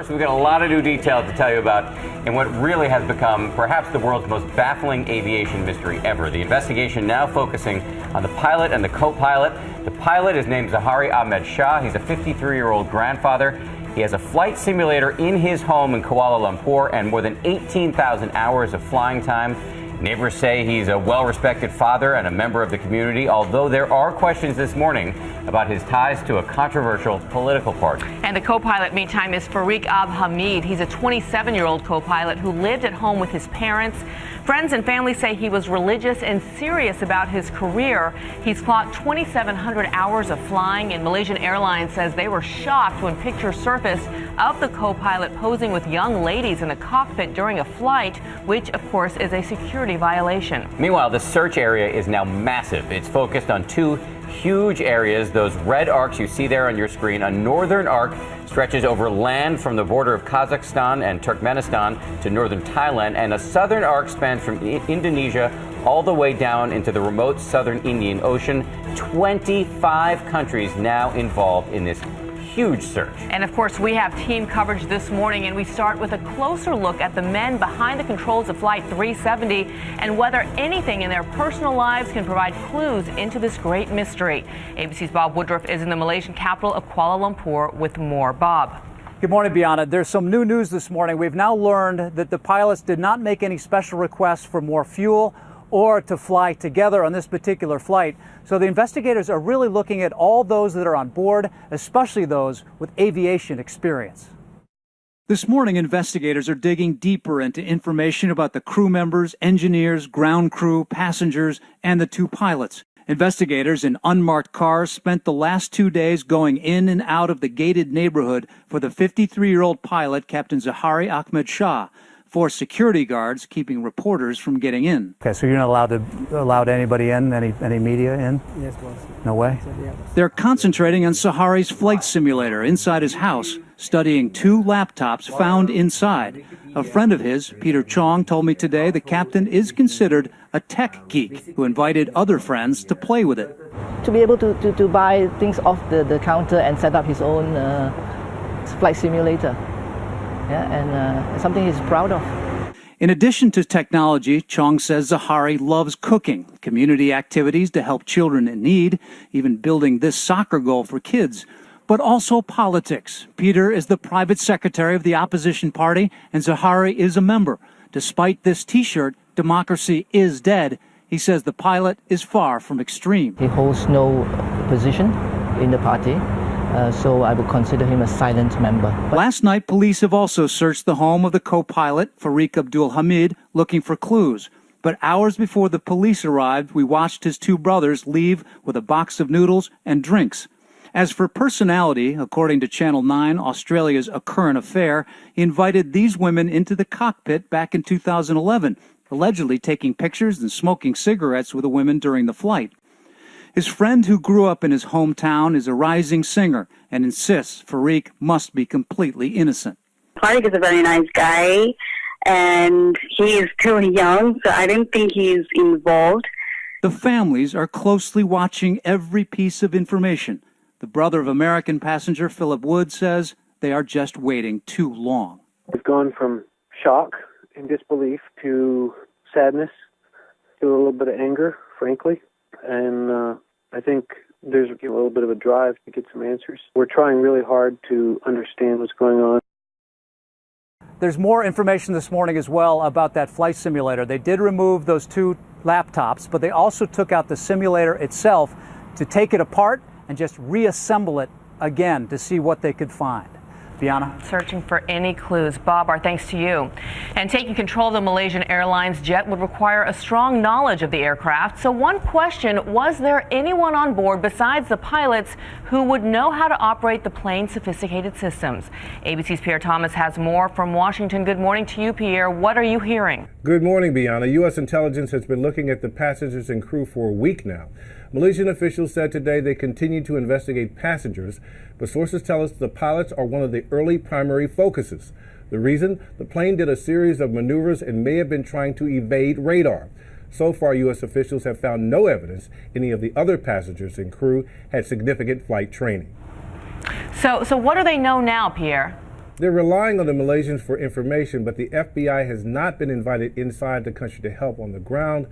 First, we've got a lot of new details to tell you about in what really has become perhaps the world's most baffling aviation mystery ever. The investigation now focusing on the pilot and the co-pilot. The pilot is named Zahari Ahmed Shah. He's a 53-year-old grandfather. He has a flight simulator in his home in Kuala Lumpur and more than 18,000 hours of flying time. Neighbors say he's a well-respected father and a member of the community, although there are questions this morning about his ties to a controversial political party. And the co-pilot, meantime, is Farik Hamid. He's a 27-year-old co-pilot who lived at home with his parents. Friends and family say he was religious and serious about his career. He's clocked 2,700 hours of flying, and Malaysian Airlines says they were shocked when pictures surfaced of the co-pilot posing with young ladies in the cockpit during a flight, which, of course, is a security violation. Meanwhile, the search area is now massive. It's focused on two huge areas, those red arcs you see there on your screen. A northern arc stretches over land from the border of Kazakhstan and Turkmenistan to northern Thailand, and a southern arc spans from Indonesia all the way down into the remote southern Indian Ocean. 25 countries now involved in this huge search. And of course, we have team coverage this morning, and we start with a closer look at the men behind the controls of Flight 370 and whether anything in their personal lives can provide clues into this great mystery. ABC's Bob Woodruff is in the Malaysian capital of Kuala Lumpur with more. Bob. Good morning, Bianna. There's some new news this morning. We've now learned that the pilots did not make any special requests for more fuel or to fly together on this particular flight. So the investigators are really looking at all those that are on board, especially those with aviation experience. This morning, investigators are digging deeper into information about the crew members, engineers, ground crew, passengers, and the two pilots. Investigators in unmarked cars spent the last 2 days going in and out of the gated neighborhood for the 53-year-old pilot, Captain Zahari Ahmed Shah, for security guards keeping reporters from getting in. Okay, so you're not allowed anybody in, any media in? Yes, boss. No way? They're concentrating on Zahari's flight simulator inside his house, studying two laptops found inside. A friend of his, Peter Chong, told me today the captain is considered a tech geek who invited other friends to play with it. To be able to buy things off the counter and set up his own flight simulator. Yeah, and something he's proud of. In addition to technology, Chong says Zahari loves cooking, community activities to help children in need, even building this soccer goal for kids, but also politics. Peter is the private secretary of the opposition party, and Zahari is a member. Despite this T-shirt, "Democracy is dead," he says the pilot is far from extreme. He holds no position in the party. So I would consider him a silent member. Last night, police have also searched the home of the co-pilot, Farik Abdul Hamid, looking for clues. But hours before the police arrived, we watched his two brothers leave with a box of noodles and drinks. As for personality, according to Channel 9, Australia's A Current Affair, he invited these women into the cockpit back in 2011, allegedly taking pictures and smoking cigarettes with the women during the flight. His friend who grew up in his hometown is a rising singer and insists Farik must be completely innocent. Farik is a very nice guy, and he is still young, so I don't think he's involved. The families are closely watching every piece of information. The brother of American passenger Philip Wood says they are just waiting too long. We've gone from shock and disbelief to sadness to a little bit of anger, frankly. And I think there's a little bit of a drive to get some answers. We're trying really hard to understand what's going on. There's more information this morning as well about that flight simulator. They did remove those two laptops, but they also took out the simulator itself to take it apart and just reassemble it again to see what they could find. Bianna? Searching for any clues. Bob, our thanks to you. And taking control of the Malaysian Airlines jet would require a strong knowledge of the aircraft. So one question, was there anyone on board besides the pilots who would know how to operate the plane's sophisticated systems? ABC's Pierre Thomas has more from Washington. Good morning to you, Pierre. What are you hearing? Good morning, Bianna. U.S. intelligence has been looking at the passengers and crew for a week now. Malaysian officials said today they continue to investigate passengers, but sources tell us the pilots are one of the early primary focuses. The reason? The plane did a series of maneuvers and may have been trying to evade radar. So far, U.S. officials have found no evidence any of the other passengers and crew had significant flight training. So what do they know now, Pierre? They're relying on the Malaysians for information, but the FBI has not been invited inside the country to help on the ground.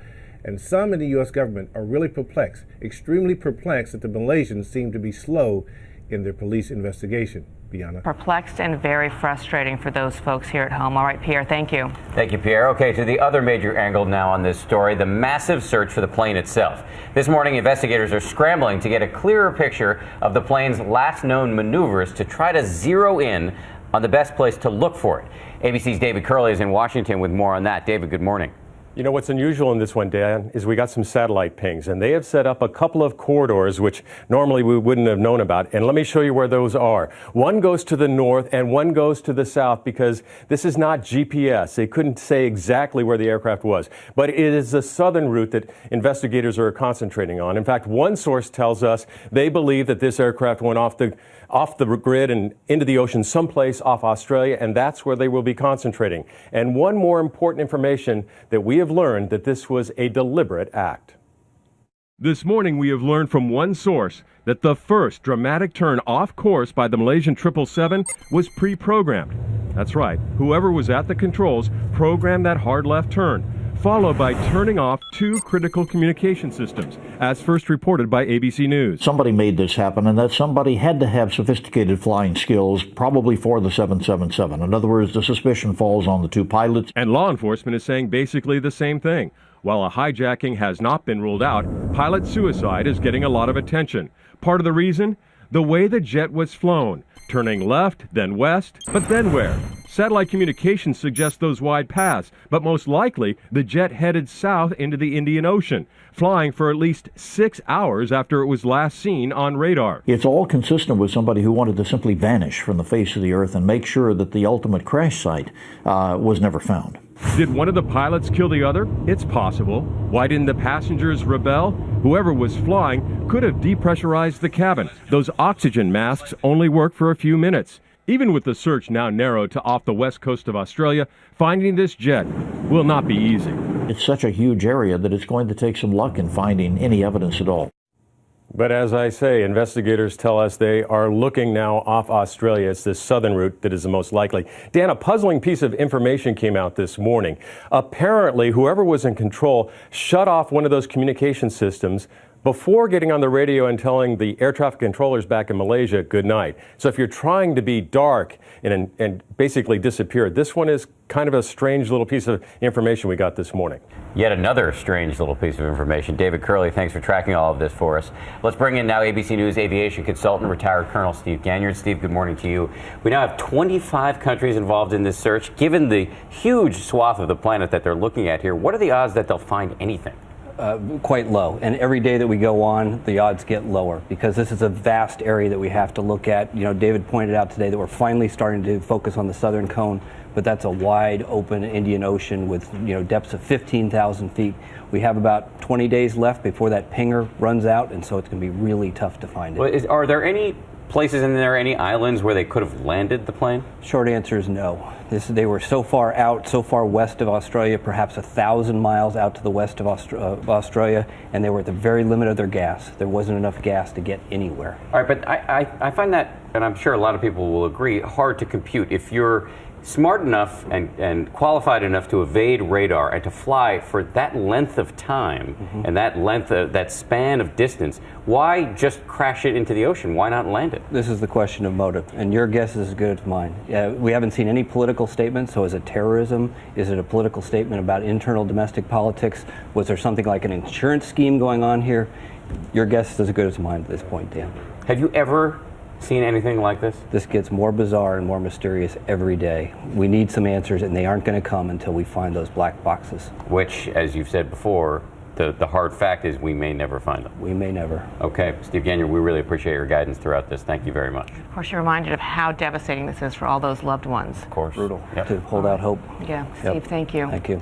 And some in the U.S. government are really perplexed, extremely perplexed that the Malaysians seem to be slow in their police investigation. Bianna. Perplexed and very frustrating for those folks here at home. All right, Pierre, thank you. Thank you, Pierre. Okay, to the other major angle now on this story, the massive search for the plane itself. This morning, investigators are scrambling to get a clearer picture of the plane's last known maneuvers to try to zero in on the best place to look for it. ABC's David Curley is in Washington with more on that. David, good morning. You know, what's unusual in this one, Dan, is we got some satellite pings, and they have set up a couple of corridors which normally we wouldn't have known about. And let me show you where those are. One goes to the north and one goes to the south because this is not GPS. They couldn't say exactly where the aircraft was. But it is the southern route that investigators are concentrating on. In fact, one source tells us they believe that this aircraft went off the grid and into the ocean someplace off Australia, and that's where they will be concentrating. And one more important information that we have learned, that this was a deliberate act. This morning we have learned from one source that the first dramatic turn off course by the Malaysian 777 was pre-programmed. That's right, whoever was at the controls programmed that hard left turn, followed by turning off two critical communication systems, as first reported by ABC News. Somebody made this happen, and that somebody had to have sophisticated flying skills, probably for the 777. In other words, the suspicion falls on the two pilots. And law enforcement is saying basically the same thing. While a hijacking has not been ruled out, pilot suicide is getting a lot of attention. Part of the reason? The way the jet was flown, turning left, then west, but then where? Satellite communications suggest those wide paths, but most likely the jet headed south into the Indian Ocean, flying for at least 6 hours after it was last seen on radar. It's all consistent with somebody who wanted to simply vanish from the face of the earth and make sure that the ultimate crash site was never found. Did one of the pilots kill the other? It's possible. Why didn't the passengers rebel? Whoever was flying could have depressurized the cabin. Those oxygen masks only work for a few minutes. Even with the search now narrowed to off the west coast of Australia, finding this jet will not be easy. It's such a huge area that it's going to take some luck in finding any evidence at all. But as I say, investigators tell us they are looking now off Australia. It's this southern route that is the most likely. Dan, a puzzling piece of information came out this morning. Apparently, whoever was in control shut off one of those communication systems before getting on the radio and telling the air traffic controllers back in Malaysia good night. So if you're trying to be dark and basically disappear, this one is kind of a strange little piece of information we got this morning. Yet another strange little piece of information. David Curley, thanks for tracking all of this for us. Let's bring in now ABC News aviation consultant, retired Colonel Steve Ganyard. Steve, good morning to you. We now have 25 countries involved in this search. Given the huge swath of the planet that they're looking at here, what are the odds that they'll find anything? Quite low, and every day that we go on, the odds get lower because this is a vast area that we have to look at. You know, David pointed out today that we're finally starting to focus on the southern cone, but that's a wide open Indian Ocean with, you know, depths of 15,000 feet. We have about 20 days left before that pinger runs out, and so it's going to be really tough to find it. Well, are there any places in there, any islands where they could have landed the plane? Short answer is no. They were so far out, so far west of Australia, perhaps 1,000 miles out to the west of Australia, and they were at the very limit of their gas. There wasn't enough gas to get anywhere. All right, but I find that, and I'm sure a lot of people will agree, hard to compute. If you're smart enough and qualified enough to evade radar and to fly for that length of time and that span of distance, why just crash it into the ocean? Why not land it? This is the question of motive, and your guess is as good as mine. We haven't seen any political statement, so is it terrorism? Is it a political statement about internal domestic politics? Was there something like an insurance scheme going on here? Your guess is as good as mine at this point, Dan. Have you ever seen anything like this? This gets more bizarre and more mysterious every day. We need some answers, and they aren't going to come until we find those black boxes. Which, as you've said before, the hard fact is we may never find them. We may never. Okay, Steve Ganyard, we really appreciate your guidance throughout this. Thank you very much. Of course, you're reminded of how devastating this is for all those loved ones. Of course. Brutal Yep. to hold out hope. Yeah, Steve, thank you. Thank you.